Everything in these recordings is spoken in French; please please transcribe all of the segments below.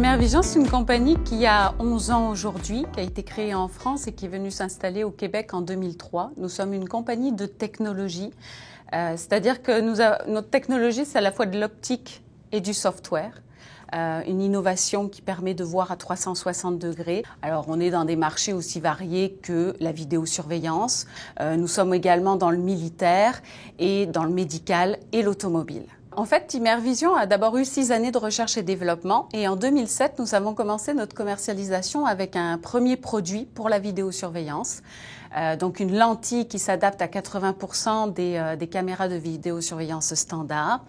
Immervision, c'est une compagnie qui a 11 ans aujourd'hui, qui a été créée en France et qui est venue s'installer au Québec en 2003. Nous sommes une compagnie de technologie, c'est-à-dire que notre technologie, c'est à la fois de l'optique et du software. Une innovation qui permet de voir à 360 degrés. Alors, on est dans des marchés aussi variés que la vidéosurveillance. Nous sommes également dans le militaire et dans le médical et l'automobile. En fait, Immervision a d'abord eu 6 années de recherche et développement et en 2007, nous avons commencé notre commercialisation avec un premier produit pour la vidéosurveillance. Donc une lentille qui s'adapte à 80% des caméras de vidéosurveillance standard.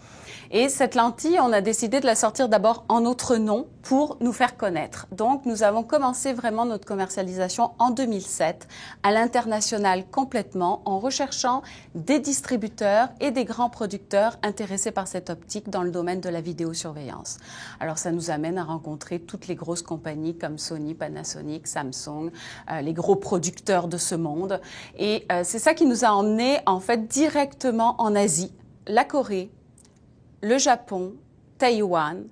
Et cette lentille, on a décidé de la sortir d'abord en notre nom pour nous faire connaître. Donc nous avons commencé vraiment notre commercialisation en 2007 à l'international complètement en recherchant des distributeurs et des grands producteurs intéressés par cette optique dans le domaine de la vidéosurveillance. Alors ça nous amène à rencontrer toutes les grosses compagnies comme Sony, Panasonic, Samsung, les gros producteurs de ce monde. Et c'est ça qui nous a emmenés en fait directement en Asie, la Corée, le Japon, Taïwan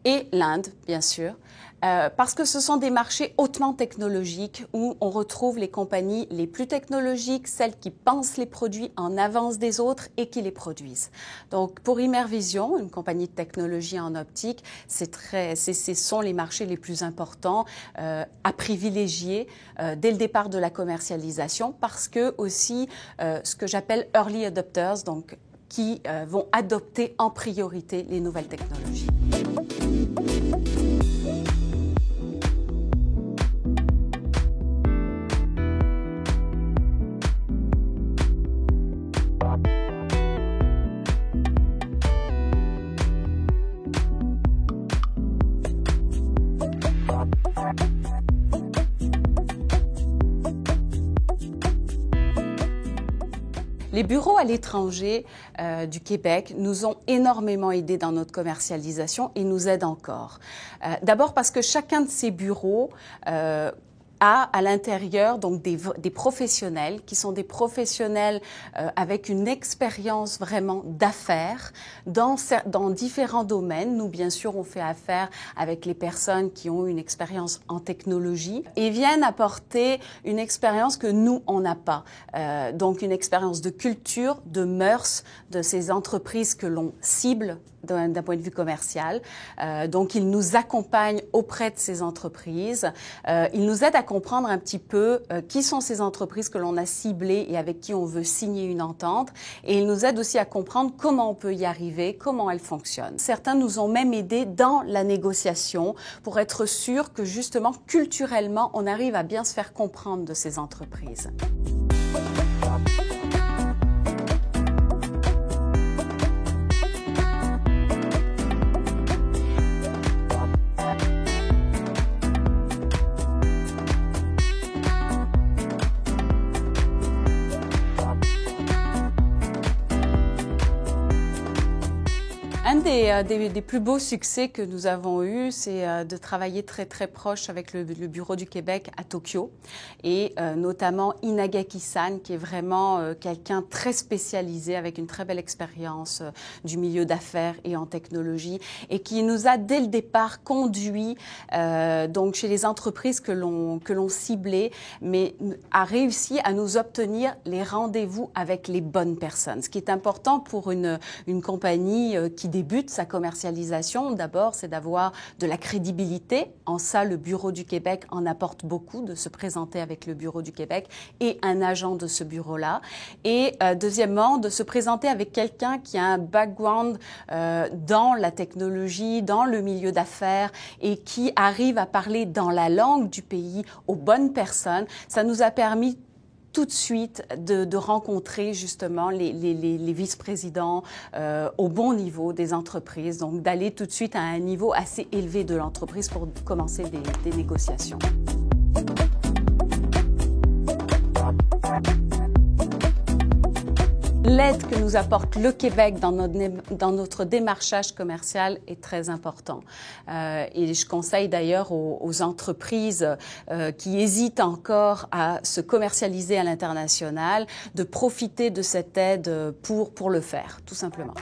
et l'Inde, bien sûr, parce que ce sont des marchés hautement technologiques où on retrouve les compagnies les plus technologiques, celles qui pensent les produits en avance des autres et qui les produisent. Donc, pour Immervision, une compagnie de technologie en optique, ce sont les marchés les plus importants à privilégier dès le départ de la commercialisation parce que aussi ce que j'appelle early adopters, donc qui vont adopter en priorité les nouvelles technologies. Les bureaux à l'étranger du Québec nous ont énormément aidés dans notre commercialisation et nous aident encore. D'abord parce que chacun de ces bureaux a à l'intérieur donc des professionnels qui sont des professionnels avec une expérience vraiment d'affaires dans différents domaines. Nous, bien sûr, on fait affaire avec les personnes qui ont une expérience en technologie et viennent apporter une expérience que nous, on n'a pas. Donc, une expérience de culture, de mœurs, de ces entreprises que l'on cible d'un point de vue commercial. Donc, ils nous accompagnent auprès de ces entreprises. Ils nous aident à comprendre un petit peu qui sont ces entreprises que l'on a ciblées et avec qui on veut signer une entente. Et ils nous aident aussi à comprendre comment on peut y arriver, comment elles fonctionnent. Certains nous ont même aidés dans la négociation pour être sûr que justement, culturellement, on arrive à bien se faire comprendre de ces entreprises. Un des plus beaux succès que nous avons eu, c'est de travailler très très proche avec le bureau du Québec à Tokyo et notamment Inagaki-san qui est vraiment quelqu'un très spécialisé avec une très belle expérience du milieu d'affaires et en technologie et qui nous a dès le départ conduit donc chez les entreprises que l'on ciblait, mais a réussi à nous obtenir les rendez-vous avec les bonnes personnes. Ce qui est important pour une compagnie qui débute sa commercialisation, d'abord, c'est d'avoir de la crédibilité. En ça, le Bureau du Québec en apporte beaucoup, de se présenter avec le Bureau du Québec et un agent de ce bureau-là. Et deuxièmement, de se présenter avec quelqu'un qui a un background dans la technologie, dans le milieu d'affaires et qui arrive à parler dans la langue du pays aux bonnes personnes. Ça nous a permis tout de suite de rencontrer justement les vice-présidents au bon niveau des entreprises, donc d'aller tout de suite à un niveau assez élevé de l'entreprise pour commencer des négociations. L'aide que nous apporte le Québec dans notre démarchage commercial est très important. Et je conseille d'ailleurs aux entreprises qui hésitent encore à se commercialiser à l'international de profiter de cette aide pour le faire, tout simplement.